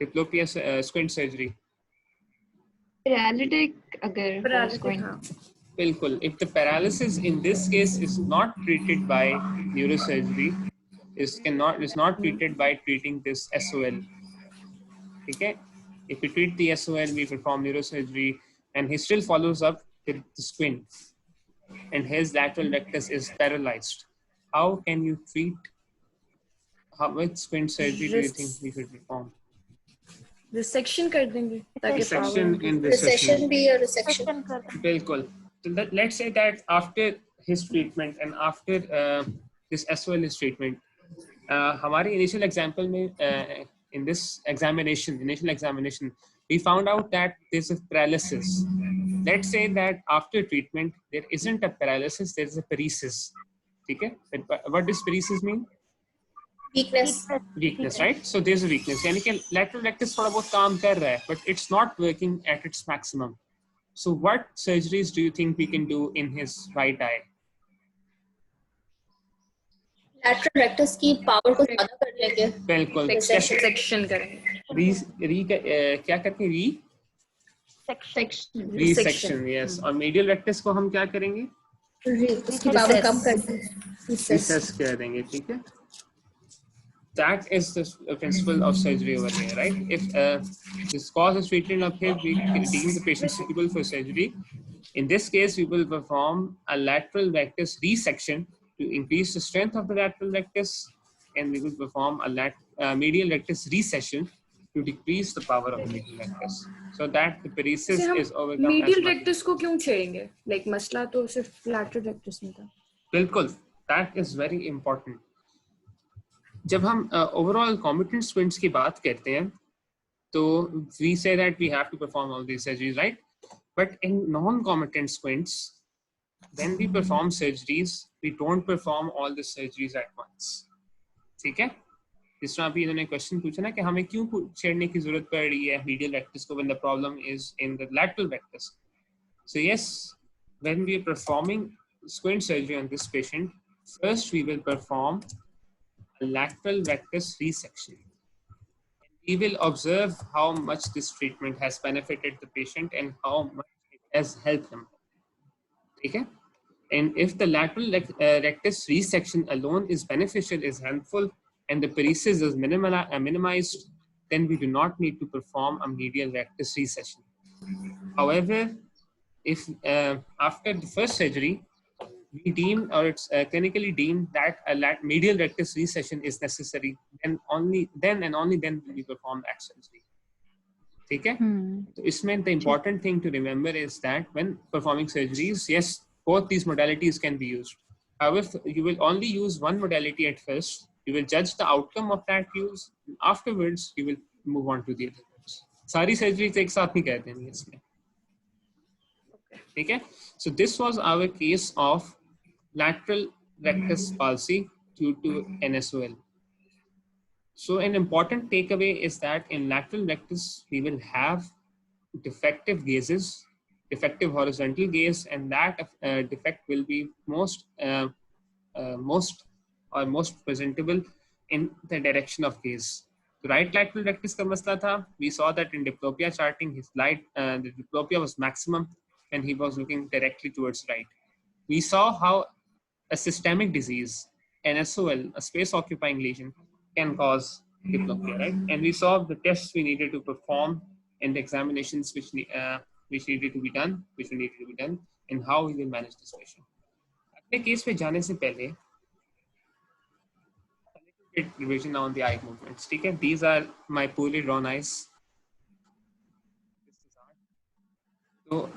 diplopia squint surgery. Paralytic अगर squint. बिल्कुल. If the paralysis in this case is not treated by neurosurgery, is not treated by treating this SOL. Okay. If we treat the SOL, we perform neurosurgery, and he still follows up with the squint, and his lateral rectus is paralyzed. How can you treat? Which squint surgery do you think we should perform? Resection कर देंगे ताकि Resection and recession भी और resection. बिल्कुल. So let's say that after his treatment and after this SOL treatment, हमारे initial example में in this initial examination, we found out that there's a paralysis. Let's say that after treatment there isn't a paralysis, there is a paresis. Okay? What does paresis mean? Weakness, right? So there's a weakness. यानी कि lateral rectus थोड़ा बहुत काम कर रहा है, but it's not working at its maximum. So what surgeries do you think we can do in his right eye? Lateral rectus की power को ज़्यादा कर लेंगे. बिल्कुल. Resection करेंगे. क्या करते हैं? Resection, yes. और medial rectus को हम क्या करेंगे? उसकी power कम कर देंगे. Recess कर देंगे, ठीक है? That is the principle of surgery over here, right? If this cause is treated up here, we deem the patient suitable for surgery. In this case, we will perform a lateral rectus resection to increase the strength of the lateral rectus, and we will perform a medial rectus recession to decrease the power of the medial rectus, so that the paresis is overcome. Medial rectus को क्यों छेड़ेंगे? Like मसला तो सिर्फ lateral rectus में था. बिल्कुल, that is very important. जब हम overall competent squints की बात करते हैं, तो we say that we have to perform all these surgeries, right? But in non-competent squints, when we perform surgeries, we don't perform all the surgeries at once. ठीक है? जिस तरह अभी इन्होंने क्वेश्चन पूछा ना कि हमें क्यों छेड़ने की जरूरत पड़ रही है medial rectus को when the problem is in the lateral rectus. So yes, when we are performing squint surgery on this patient, first we will perform a lateral rectus resection. We will observe how much this treatment has benefited the patient and how much it has helped him. Okay? And if the lateral rectus resection alone is beneficial, is helpful, and the paresis is minimized, then we do not need to perform a medial rectus resection. However, if after the first surgery, we deem or it's clinically deemed that a medial rectus recession is necessary, and only then will we perform that surgery. Okay? So इसमें the important thing to remember is that when performing surgeries, yes, both these modalities can be used. However, you will only use one modality at first. You will judge the outcome of that use. Afterwards, you will move on to the other ones. सारी surgeries एक साथ नहीं कर देंगे इसमें. Okay? So this was our case of lateral rectus palsy due to NSOL. So an important takeaway is that in lateral rectus, we will have defective gazes, defective horizontal gaze, and that defect will be most presentable in the direction of gaze. The right lateral rectus ka masla tha, we saw that in diplopia charting, his the diplopia was maximum and he was looking directly towards right. We saw how a systemic disease, NSOL, a space-occupying lesion, can cause diplopia, right? And we saw the tests we needed to perform and the examinations which needed to be done, and how we will manage this patient. अपने case पे जाने से पहले a little bit revision on the eye movements. ठीक है? These are my poorly drawn eyes. So,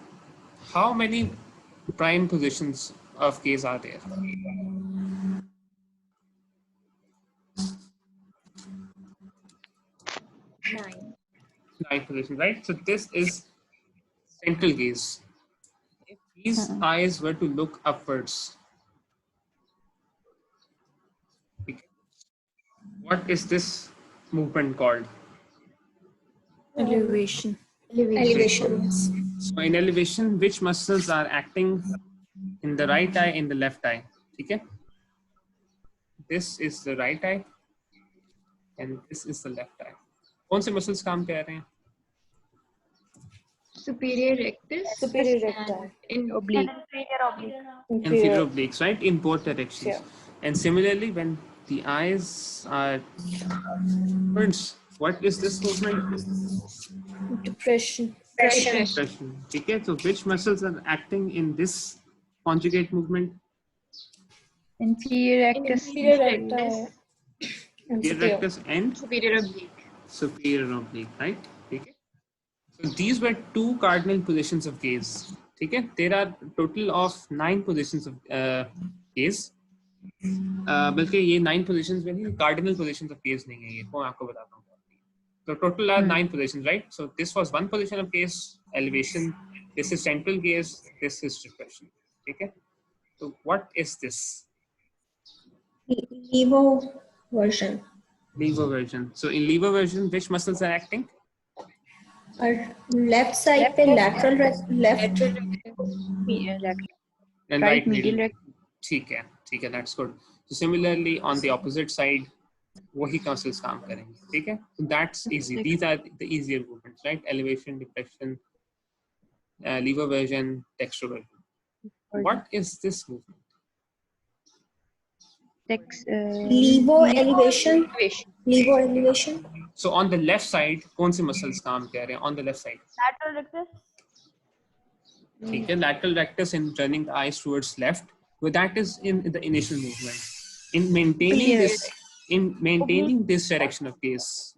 how many prime positions of gaze are there? 9 positions, right? So this is central gaze. If these eyes were to look upwards, what is this movement called? Elevation. So in elevation, which muscles are acting in the right eye, in the left eye? Okay? This is the right eye and this is the left eye. कौन से muscles काम कर रहे हैं? Superior rectus. Superior recti. In oblique. Inferior obliques, right? In both directions. Yeah. And similarly, when the eyes are, friends, what is this movement? Depression. Depression. Okay, so which muscles are acting in this conjugate movement? Inferior rectus. Inferior recti. And Inferior superior. rectus and Superior oblique. superior oblique, right? Okay. So these were two cardinal positions of gaze. Okay, there are total of 9 positions of gaze. बल्कि ये 9 positions में नहीं, cardinal positions of gaze नहीं है ये, वो मैं आपको बताता हूँ. So total are 9 positions, right? So this was one position of gaze, elevation. This is central gaze. This is depression. Okay. So what is this? Levo version. Levo version. So in levo version, which muscles are acting? और left side पे lateral left And Right medial rectus. ठीक है, that's good. So similarly on the opposite side, वही muscles काम करेंगे, ठीक है? So that's easy. These are the easier movements, right? Elevation, depression, levo version, dextroversion. What is this movement? levo elevation. Levo elevation. So on the left side, कौन से muscles काम कर रहे हैं? On the left side. Lateral rectus. ठीक है, lateral rectus in turning the eyes towards left. But that is in the initial movement. In maintaining this direction of gaze.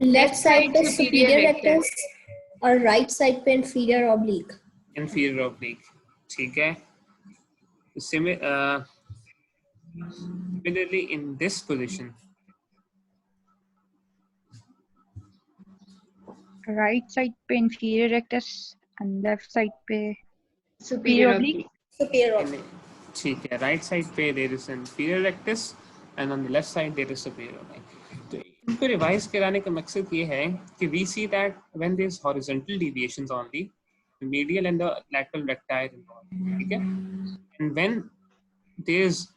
Left side पे superior rectus और right side पे inferior oblique. Inferior oblique. ठीक है. Similarly in this position. Right side पे inferior rectus and left side पे superior oblique. Superior oblique. ठीक है, right side पे there is inferior rectus and on the left side there is superior oblique. तो इनको revise कराने का मकसद ये है कि we see that when there is horizontal deviations only, the medial and the lateral recti are involved. ठीक है? And when there is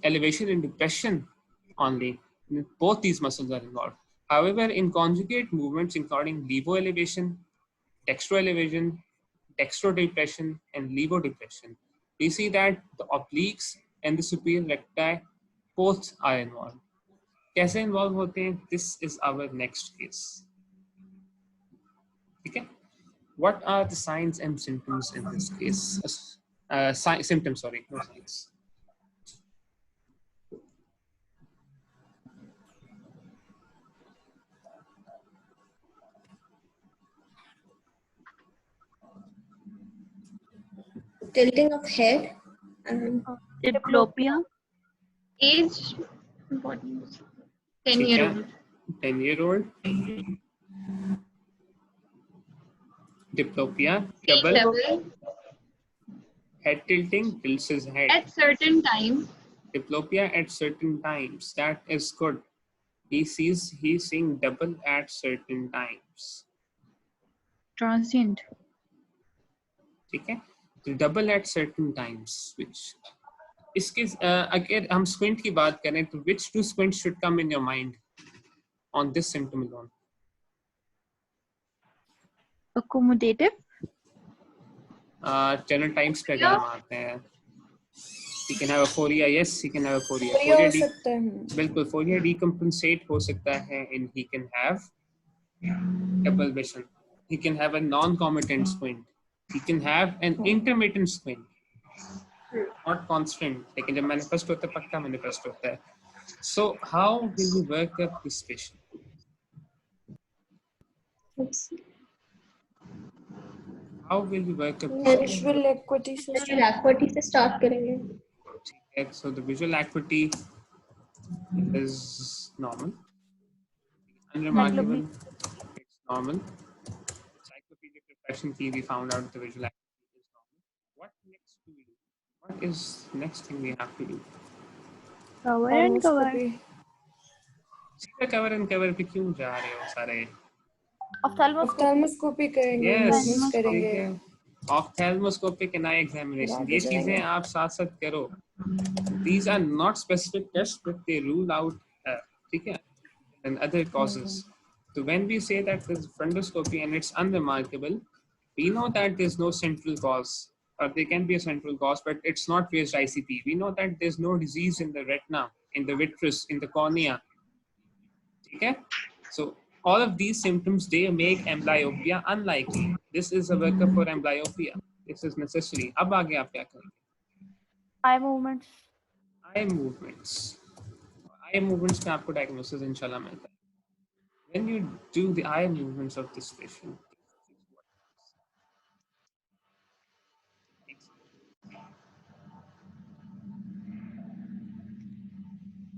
elevation and depression only, both these muscles are involved. However, in conjugate movements including levo elevation, dextro elevation, dextro depression, and levo depression, we see that the obliques and the superior recti both are involved. कैसे involved होते हैं? This is our next case. Okay. What are the signs and symptoms in this case? Symptoms, sorry, no signs. Tilting of head and Diplopia. Age. 10-year-old. 10-year-old. Diplopia. Double. Head tilting, tilts his head. At certain times. Diplopia at certain times. That is good. He's seeing double at certain times. Transient. ठीक है? तो double at certain times. Which इसके अगर हम squint की बात करें तो which two squints should come in your mind on this symptom alone? Accommodative. Channel times पे अगर हम आते हैं, he can have a foria. Yes, he can have a foria. Phoria हो सकता है. बिल्कुल foria decompensate हो सकता है, and he can have double vision. He can have a non-comitant squint. He can have an intermittent squint, not constant. लेकिन जब manifest होता है पक्का manifest होता है. So how will you work up this patient? How will you work up this patient? Visual acuity से visual acuity से start करेंगे. Okay, so the visual acuity is normal. Unremarkable. It's normal. Cyclopedic repression key, we found out the visual acuity is normal. What next do we do? What is next thing we have to do? Cover and cover. सीधा cover and cover पे क्यों जा रहे हो सारे? ऑफ्थाल्मोस्कोपी करेंगे. Yes, करेंगे. Ophthalmoscopic and eye examination. ये चीजें आप साथ साथ करो. These are not specific tests, but they rule out ठीक है, and other causes. So when we say that there's fundoscopy and it's unremarkable, we know that there's no central cause, or there can be a central cause, but it's not raised ICP. We know that there's no disease in the retina, in the vitreous, in the cornea. Okay, so all of these symptoms, they make amblyopia unlikely. This is a workup for amblyopia. This is necessary. अब आगे आप क्या करेंगे? Eye movements. Eye movements. Eye movements में आपको diagnosis इंशाल्लाह मिलता है. When you do the eye movements of this patient,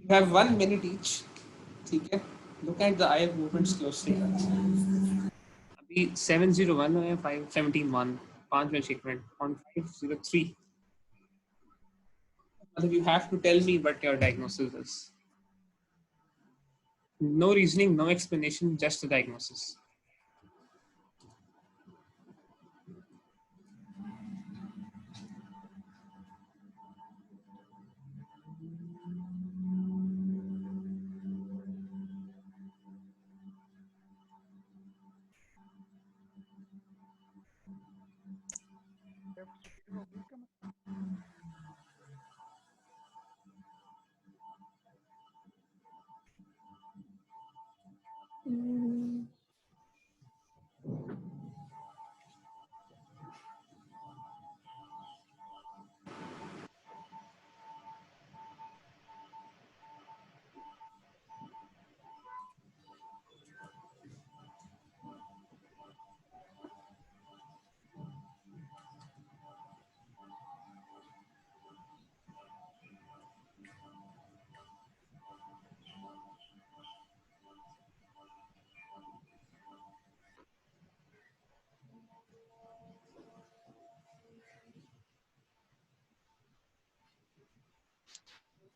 you have 1 minute each. ठीक है, look at the eye movements closely. अभी 701 है, 517 5 में checkmate on 503. You have to tell me what your diagnosis is. No reasoning, no explanation, just a diagnosis.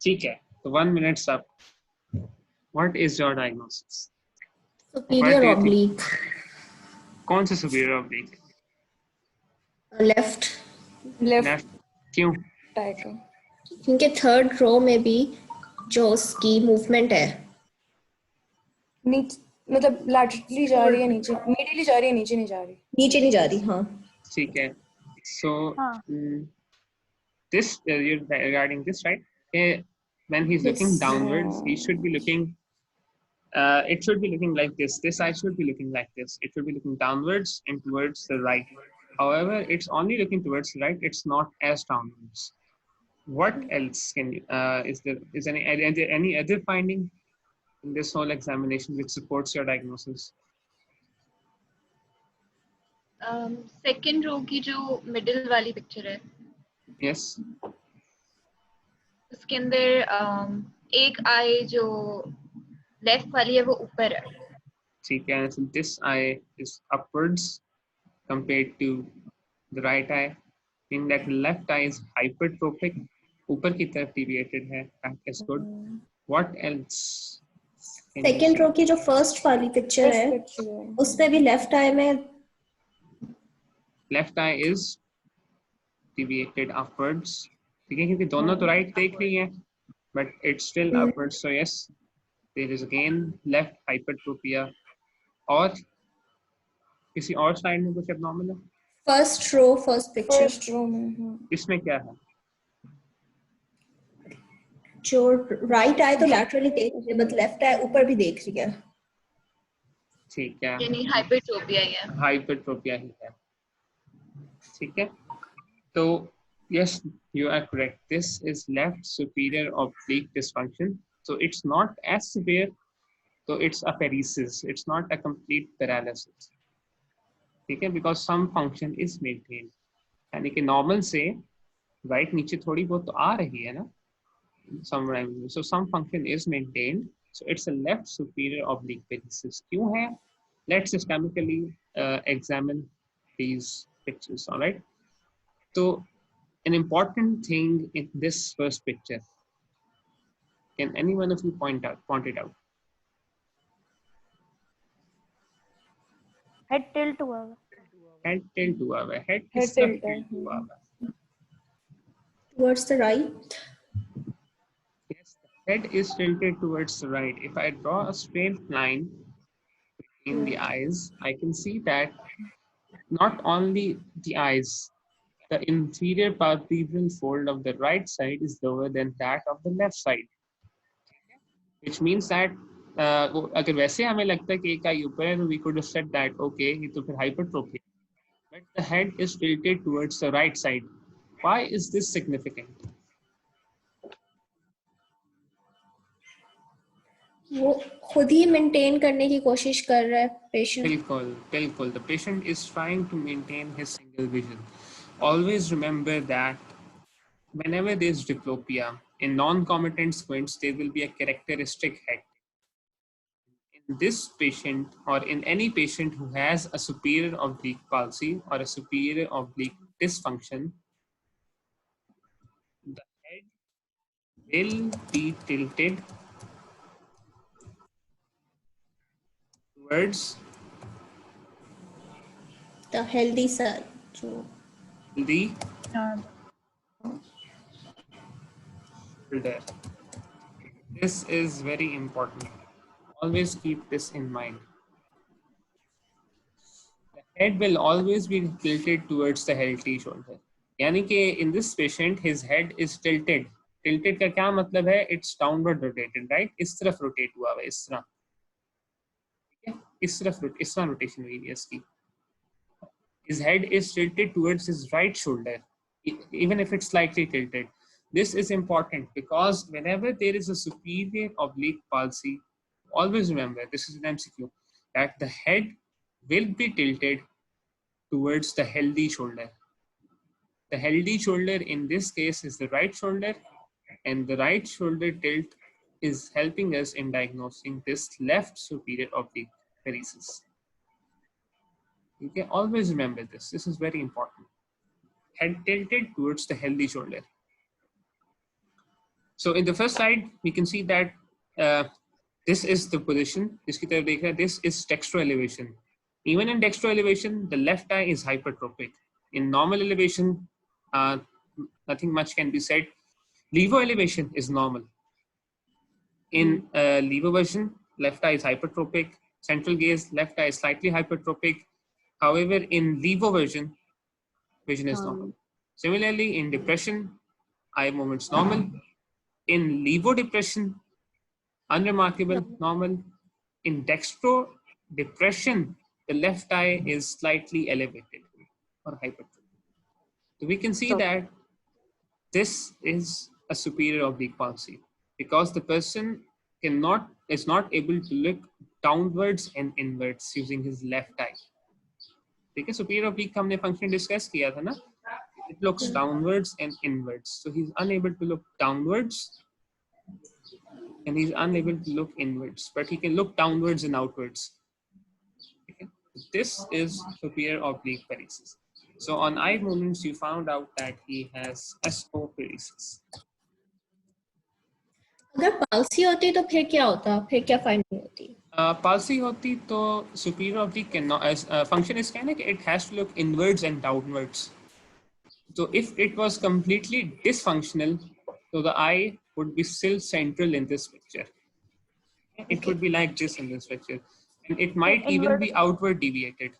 ठीक है, तो 1 minute up. What is your diagnosis? Superior oblique. कौन सा superior oblique? Left. Left. क्यों? Tiger. क्योंकि third row में भी जो उसकी मूवमेंट है नीचे, मतलब laterally जा रही है नीचे, medially जा रही है, नीचे नहीं जा रही. नीचे नहीं जा रही. हाँ. ठीक है. So हाँ. this regarding this, right? When he's looking Yes. downwards, he should be looking. It should be looking like this. This eye should be looking like this. It should be looking downwards and towards the right. However, it's only looking towards the right. It's not as downwards. What else can you? Is there any other finding in this whole examination which supports your diagnosis? Second row की जो middle वाली picture है, Yes. उसके अंदर एक आई जो left वाली है वो ऊपर है. ठीक है. So this eye is upwards compared to the right eye. In that left eye is hypertrophic. ऊपर की तरफ deviated है. That is good. What else? Second row की जो फर्स्ट वाली पिक्चर है उसमें भी लेफ्ट आई में Left eye is deviated upwards. ठीक है, क्योंकि दोनों तो right देख रही हैं, but it's still upwards. So yes, there is again left hypertropia. और किसी और साइड में कुछ abnormal है? First row first picture First row में. इसमें क्या है? जो राइट आई तो लैटरली देख रही है बट लेफ्ट आई ऊपर भी देख रही है. ठीक है. यानी हाइपरट्रोपिया है. हाइपरट्रोपिया ही है. ठीक है, तो yes, you are correct. This is left superior oblique dysfunction. So it's not as severe. So it's a paresis. It's not a complete paralysis. ठीक है, because some function is maintained. यानी कि normal से right नीचे थोड़ी बहुत तो आ रही है ना. So some function is maintained. So it's a left superior oblique paresis. क्यों है? Let's systemically examine these pictures. All right. So an important thing in this first picture, can any one of you point it out? Head tilt हुआ है. Head tilt हुआ है. Head Head किस तरफ tilt है. tilt हुआ है? Towards the right. Yes, the head is tilted towards the right. If I draw a straight line in the eyes, I can see that not only the eyes, the inferior palpebral fold of the right side is lower than that of the left side, which means that अगर वैसे हमें लगता है कि एक आई ऊपर है, तो we could have said that okay, ये तो फिर hypertrophy. But the head is tilted towards the right side. Why is this significant? वो खुद ही मेंटेन करने की कोशिश कर रहा है पेशेंट. बिल्कुल, बिल्कुल. The patient is trying to maintain his single vision. Always remember that whenever there is diplopia, in non-comitant squints, there will be a characteristic head. In this patient, or in any patient who has a superior oblique palsy or a superior oblique dysfunction, the head will be tilted towards the healthy side. So the Uh, shoulder. This is very important. Always keep this in mind. The head will always be tilted towards the healthy shoulder. यानी कि in this patient his head is tilted. Tilted का क्या मतलब है? It's downward rotated, right? इस तरफ rotate हुआ है, इस तरह. ठीक है? इस तरह rotation हुई है इसकी. His head is tilted towards his right shoulder, even if it's slightly tilted. This is important because whenever there is a superior oblique palsy, always remember, this is an MCQ, that the head will be tilted towards the healthy shoulder. The healthy shoulder in this case is the right shoulder, and the right shoulder tilt is helping us in diagnosing this left superior oblique paresis. Okay, always remember this. This is very important. Head tilted towards the healthy shoulder. So in the first slide, we can see that this is the position. This is dextro elevation. Even in dextro elevation, the left eye is hypertropic. In normal elevation, nothing much can be said. Levo elevation is normal. In levo version, left eye is hypertropic. Central gaze, left eye is slightly hypertropic. However, in levo version, vision is normal. Similarly, in depression, eye movements normal. In levo depression, unremarkable, normal. In dextro depression, the left eye is slightly elevated or hypertrophic. So we can see that this is a superior oblique palsy because the person is not able to look downwards and inwards using his left eye. ठीक है, superior oblique का हमने function discuss किया था ना? It looks downwards and inwards. So he's unable to look downwards and he's unable to look inwards, but he can look downwards and outwards. Okay? This is superior oblique paresis. So on eye movements, you found out that he has SO paresis. अगर palsy होती तो फिर क्या होता, फिर क्या finding होती? Palsy होती तो superior oblique cannot, as function is kind of, it has to look inwards and downwards. So if it was completely dysfunctional, so the eye would be still central in this picture. It would be like this in this picture, and it might even be outward deviated.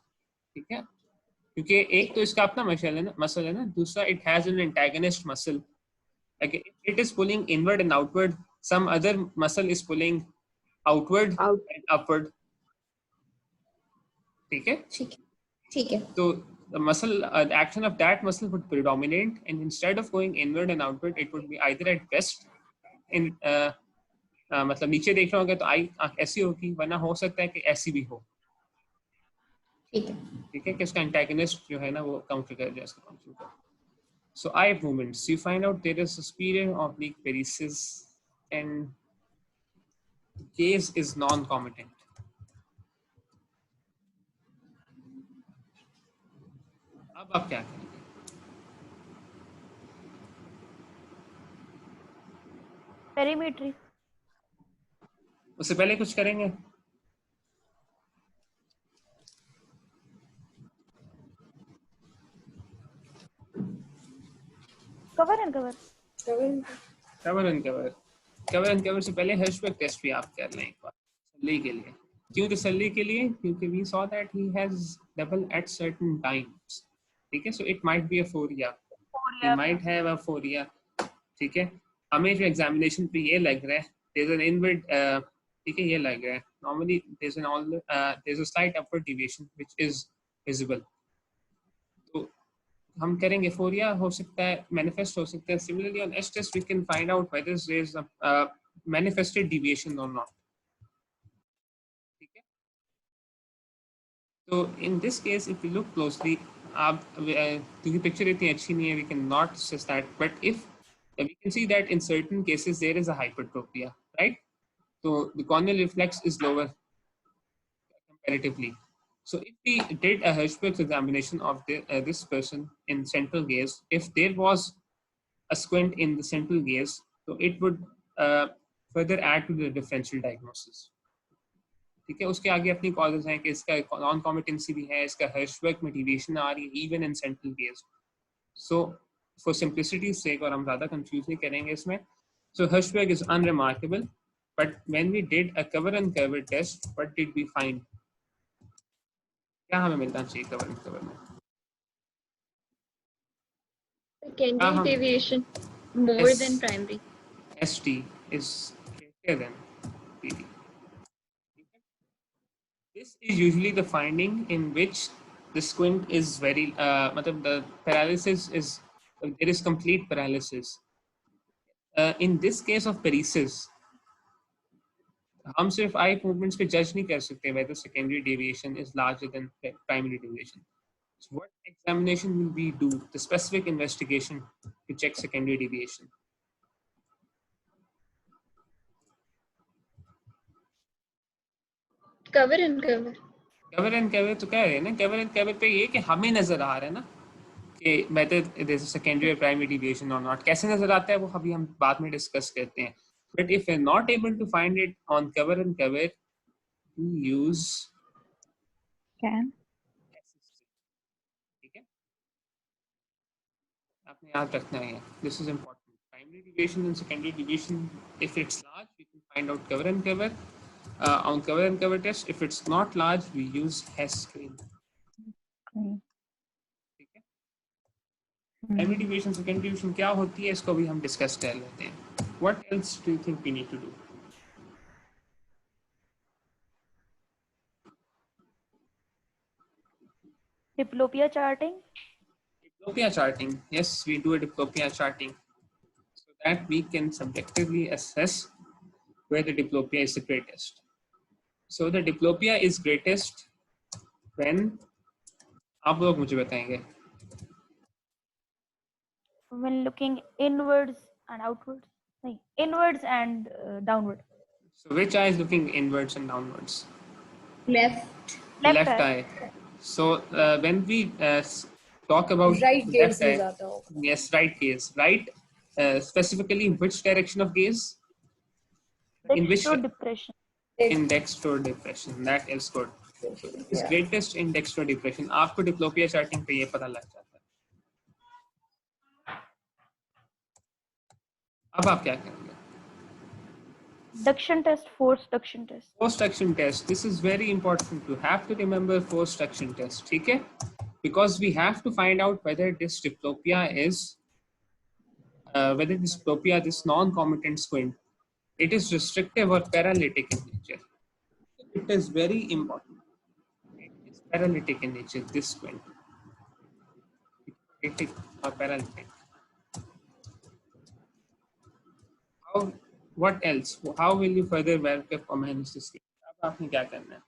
ठीक है? क्योंकि एक तो इसका अपना muscle है ना, दूसरा it has an antagonist muscle. Like it is pulling inward and outward. Some other muscle is pulling outward and upward. ठीक है? ठीक है. So the muscle, the action of that muscle would predominate, and instead of going inward and outward, it would be either at best in मतलब नीचे देख रहा होगा तो आई ऐसी होगी, वरना हो सकता है कि ऐसी भी हो. ठीक है कि इसका एंटागनिस्ट जो है ना वो काउंटर कर जाए इसका फंक्शन को. So eye movements, you find out there is a superior oblique paresis and gaze is non-comitant. अब आप क्या करेंगे? पेरीमेट्री. उससे पहले कुछ करेंगे? Cover and cover. Cover and cover. Cover and cover से पहले हर्शबर्ग टेस्ट भी आप कर लें एक बार तसल्ली के लिए। क्यों तसल्ली के लिए? क्योंकि we saw that he has double at certain times, ठीक है। So it might be a phoria, he might have a foria, ठीक है। हमें जो एग्जामिनेशन पे ये लग रहा है there's an inward ठीक है, ये लग रहा है normally there's a slight upward deviation which is visible, तो हम करेंगे फोरिया हो सकता है, मैनिफेस्ट हो सकता है। Similarly on H test we can find out whether there is a manifested deviation or not, ठीक है। तो in this case if you look closely, आप क्योंकि पिक्चर इतनी अच्छी नहीं है, we can not assess that, but if we can see that in certain cases there is a hypertropia, right? So the corneal reflex is lower comparatively. So if we did a Hirschberg's examination of this person in central gaze, if there was a squint in the central gaze, so it would further add to the differential diagnosis. ठीक है, उसके आगे अपनी causes हैं कि इसका non competency भी है, इसका हर्शबर्ग में डिविएशन आ रही है even in central gaze. So for simplicity sake, और हम ज़्यादा कंफ्यूज नहीं करेंगे इसमें, so Hirschberg is unremarkable, but when we did a cover and cover test, what did we find? क्या हमें मिलना चाहिए कवर एंड कवर में? Secondary deviation more than primary. ST is greater than PD. This is usually the finding in which the squint is very, the paralysis is, there is complete paralysis. In this case of paresis, हम सिर्फ eye movements पे जज नहीं कर सकते whether secondary deviation is larger than primary deviation. So what examination will we do? The specific investigation to check secondary deviation. Cover and cover. Cover and cover तो कह रहे हैं ना, कवर एंड कवर पे ये कि हमें नजर आ रहा है ना कि whether there is a secondary or primary deviation or not. कैसे नजर आता है वो अभी हम बाद में डिस्कस करते हैं। But if we're not able to find it on cover and cover, we use Can. ठीक है, आपने याद रखना है, this is important. Primary deviation and secondary deviation, if it's large, we can find out cover and cover. On cover and cover test, if it's not large, we use Hess screen. ठीक है। Primary deviation, secondary deviation क्या होती है, इसको भी हम discuss कर लेते हैं। What else do you think we need to do? Diplopia charting. Diplopia charting. Yes, we do a diplopia charting so that we can subjectively assess where the diplopia is the greatest. So the diplopia is greatest when, आप लोग मुझे बताएंगे। When looking inwards and outwards. No, inwards and downward. So which eye is looking inwards and downwards? Left. Left eye. So when we talk about right gaze left eye, yes, right gaze, right, specifically which direction of gaze? In which depression. in dextro depression. That is good. It's greatest in dextro depression. आपको diplopia charting पे ये पता लग जाता है। अब आप क्या करेंगे? Duction test, forced duction test. Forced duction test. This is very important. You have to remember forced duction test. ठीक है? Because we have to find out whether this diplopia is, this non-commutant squint, it is restrictive or paralytic in nature. It is very important. It is paralytic in nature, this squint. Paralytic or paralytic. What else? How will you further verify or manage this squint? अब आपने क्या करना है?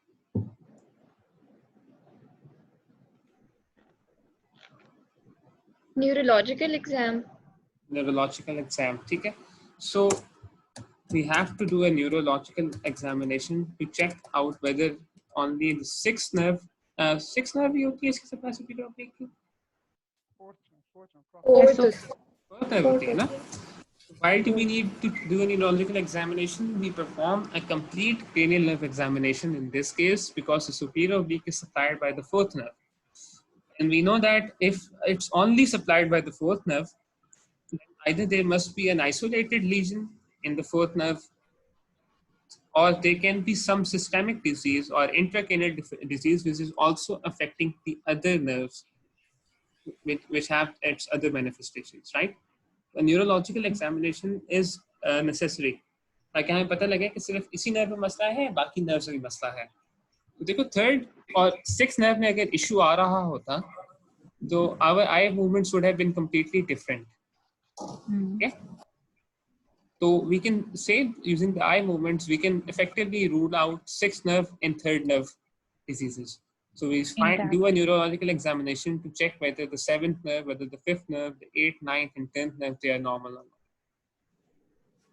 Neurological exam. Neurological exam, ठीक है? So we have to do a neurological examination to check out whether only the sixth nerve ही होती है इसकी capacity of making? Fourth nerve होती है ना? Why do we need to do a neurological examination? We perform a complete cranial nerve examination in this case because the superior oblique is supplied by the fourth nerve. And we know that if it's only supplied by the fourth nerve, then either there must be an isolated lesion in the fourth nerve, or there can be some systemic disease or intracranial disease which is also affecting the other nerves which have its other manifestations, right? A neurological examination is necessary ताकि हमें पता लगे कि सिर्फ इसी nerve में मसला है, बाकी नर्व में भी मसला है. तो देखो थर्ड और सिक्स नर्व में अगर इशू आ रहा होता तो our eye movements would have been completely different. Okay? So we can say using the eye movements, we can effectively rule out sixth nerve and third nerve diseases. So we do a neurological examination to check whether the seventh nerve, whether the fifth nerve, the eighth, ninth, and 10th nerve, they are normal or not.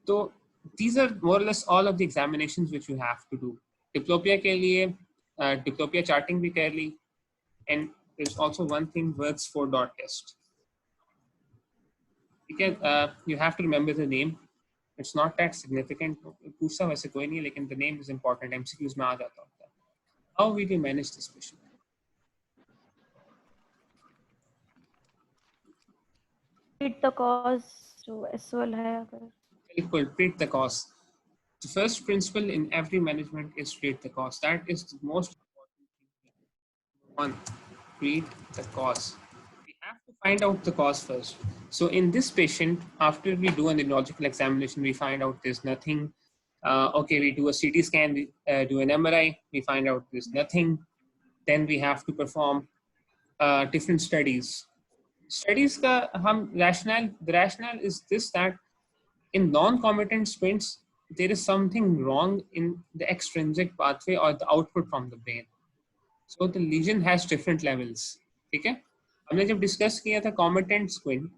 So these are more or less all of the examinations which you have to do. Diplopia ke liye, diplopia charting bhi kar li, and there's also one thing, Wirtz 4-dot test. You have to remember the name. It's not that significant. पूछा वैसे कोई नहीं है, लेकिन the name is important. MCQs में आ जाता होता है. How will you manage this patient? Treat the cause. So SOL है अगर. Equal, treat the cause. The first principle in every management is treat the cause. That is the most important thing. One, treat the cause. We have to find out the cause first. So in this patient, after we do a neurological examination, we find out there's nothing. Okay, we do a CT scan, we do an MRI, we find out there's nothing. Then we have to perform different studies. Studies ka the rationale is this, that in non-committant sprints, there is something wrong in the extrinsic pathway or the output from the brain. So the lesion has different levels. ठीक है? हमने जब discuss किया था committant squint,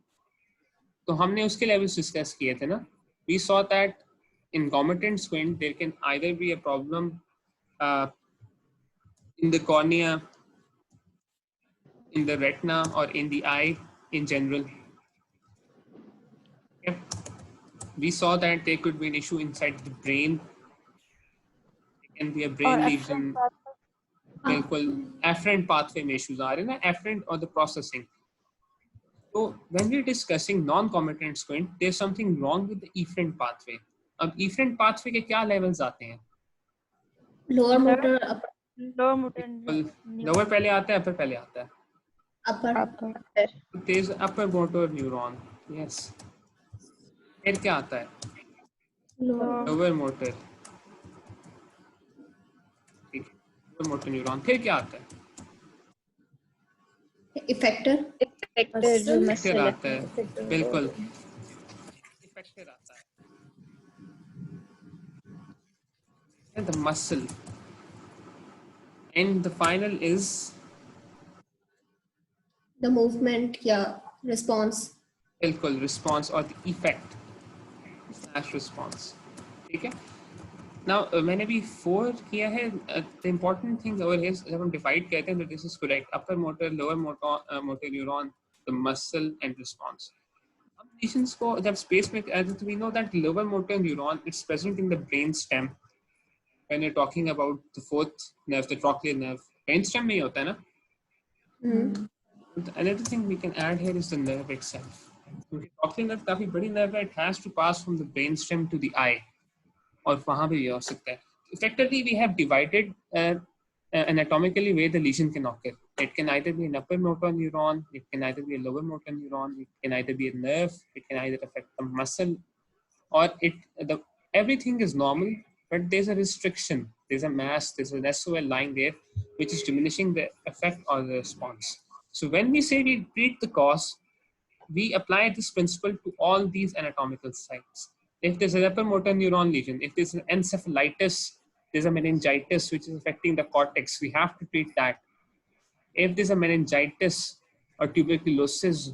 तो हमने उसके levels discuss किए थे ना. We saw that in committant squint there can either be a problem in the cornea, in the retina, or in the eye in general. Okay. We saw that there could be an issue inside the brain. It can be a brain lesion. बिल्कुल afferent pathway में issues आ रहे हैं ना, afferent or the processing. So when we're discussing non-committant squint, there's something wrong with the efferent pathway. अब efferent pathway के क्या levels आते हैं? Lower motor, upper. Lower motor. Lower पहले आता है, upper पहले आता है. Upper. There's upper motor neuron. Yes. फिर क्या आता है? Lower motor. Motor neuron. फिर क्या आता है? Effector आता है. बिल्कुल इफेक्टर आता है. And the muscle, and the final is the movement, response. बिल्कुल response or the effect / response. ठीक है. Now मैंने भी 4 किया है. The important thing over here is जब हम divide कहते हैं तो this is correct. Upper motor, lower motor neuron, the muscle and response. हम lesions को जब space में we know that lower motor neuron is present in the brain stem. When you're talking about the fourth nerve, the trochlear nerve, brain stem में ही होता है ना. Another thing we can add here is the nerve itself. क्योंकि trochlear nerve काफी बड़ी nerve है. It has to pass from the brain stem to the eye. और वहाँ भी हो सकता है. Effectively, we have divided anatomically where the lesion can occur. It can either be an upper motor neuron, it can either be a lower motor neuron, it can either be a nerve, it can either affect the muscle, or everything is normal, but there's a restriction, there's a mass, there's an SOL lying there, which is diminishing the effect or the response. So when we say we treat the cause, we apply this principle to all these anatomical sites. If there's an upper motor neuron lesion, if there's an encephalitis, there's a meningitis which is affecting the cortex, we have to treat that. If there's a meningitis or tuberculosis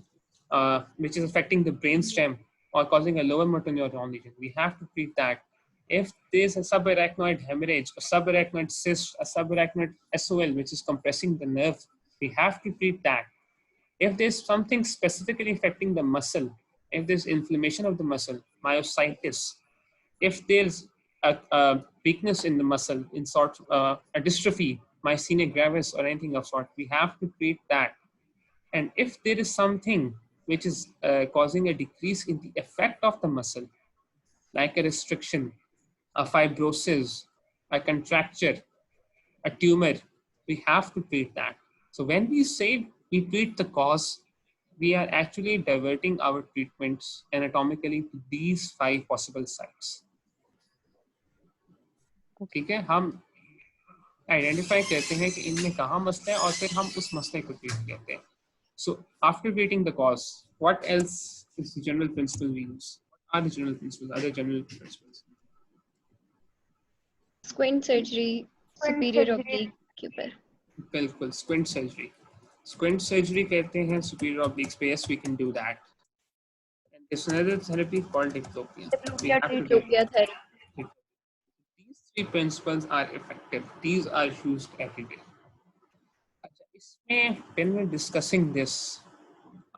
which is affecting the brainstem or causing a lower motor neuron lesion, we have to treat that. If there's a subarachnoid hemorrhage, a subarachnoid cyst, a subarachnoid SOL which is compressing the nerve, we have to treat that. If there's something specifically affecting the muscle, if there's inflammation of the muscle, myositis, if there's a weakness in the muscle, in sort a dystrophy, myasthenia gravis or anything of sort, we have to treat that. And if there is something which is causing a decrease in the effect of the muscle, like a restriction, a fibrosis, a contracture, a tumor, we have to treat that. So when we say we treat the cause, we are actually diverting our treatments anatomically to these 5 possible sites. ठीक है, हम identify करते हैं कि इनमें कहाँ मसला है और फिर हम उस मसले को ट्रीट करते हैं. So after treating the cause, what else is the general principle we use? What are the general principles? Other general principles? Squint surgery, superior oblique के ऊपर. बिल्कुल, squint surgery. Squint surgery कहते हैं superior obliques पे. Yes, we can do that. And there's another therapy called diplopia. We have to do Diplopia therapy. These 3 principles are effective. These are used every day. अच्छा, इसमें when we're discussing this,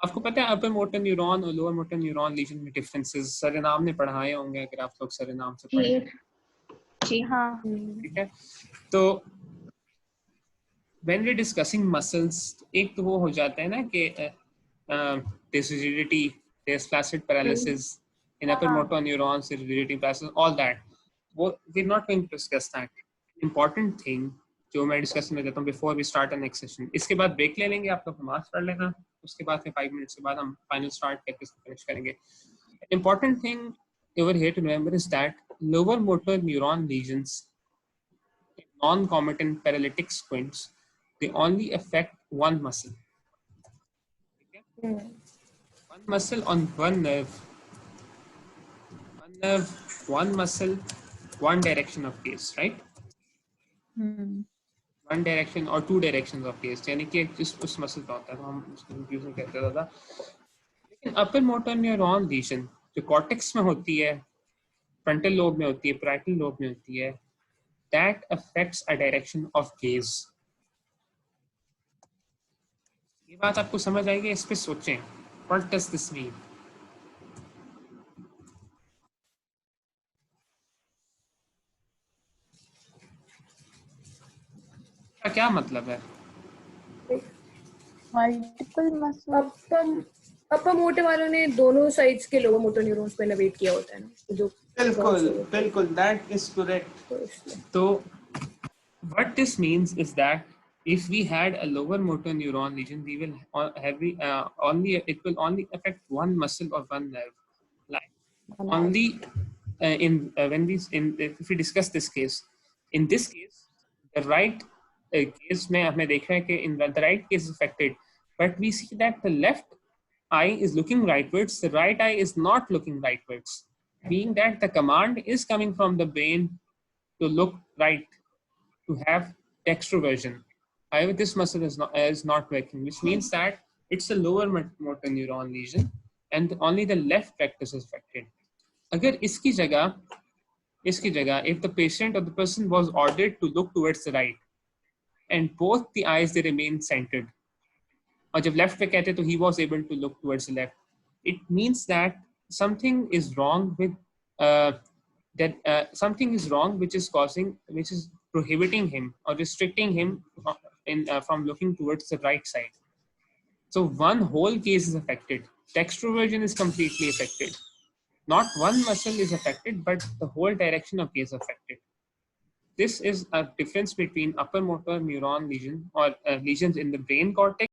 आपको पता है upper motor neuron और lower motor neuron lesion में differences सरेनाम ने पढ़ाए होंगे अगर आप लोग सरेनाम से पढ़े हैं. जी हाँ. ठीक है, तो when we're discussing muscles, एक तो वो हो जाता है ना कि there's rigidity, there's flaccid paralysis in upper motor neurons, there's rigidity, paralysis, all that. We're not going to discuss that. Important thing जो मैं डिस्कस करना चाहता हूँ before we start the next session. इसके बाद ब्रेक ले लेंगे, आप लोग नमाज पढ़ लेना, उसके बाद फिर 5 मिनट्स के बाद हम फाइनल स्टार्ट करके इसको फिनिश करेंगे. Important thing over here to remember is that lower motor neuron lesions, non-concomitant paralytic squints, they only affect one muscle. Okay? One muscle on one nerve, one muscle, one direction of gaze, right? One direction or 2 directions of gaze. यानी कि जिस उस muscle का होता है, हम उसको confusion कहते हैं ज़्यादा. लेकिन upper motor neuron lesion जो कॉर्टेक्स में होती है, फ्रंटल लोब में होती है, पैराइटल लोब में होती है, that affects a direction of gaze. ये बात आपको समझ आएगी, इस पे सोचें. What does this mean? क्या मतलब है? Multiple muscle. अपर मोटर वालों ने दोनों साइड्स के लोअर मोटर न्यूरॉन्स पे इनोवेट किया होता है ना, जो बिल्कुल that is correct. So what this means is that if we had a lower motor neuron lesion, we will have it will only affect one muscle or one nerve. Like only if we discuss this case, in this case, the right case में हमें देखा है कि in the right case is affected, but we see that the left eye is looking rightwards, the right eye is not looking rightwards, meaning that the command is coming from the brain to look right, to have dextroversion. However, this muscle is not working, which means that it's a lower motor neuron lesion and only the left rectus is affected. अगर इसकी जगह, if the patient or the person was ordered to look towards the right and both the eyes they remain centered, और जब left पे कहते तो he was able to look towards the left, it means that something is wrong with something is wrong which is prohibiting him or restricting him from looking towards the right side. So one whole gaze is affected. Dextroversion is completely affected. Not one muscle is affected, but the whole direction of gaze is affected. This is a difference between upper motor neuron lesion or lesions in the brain cortex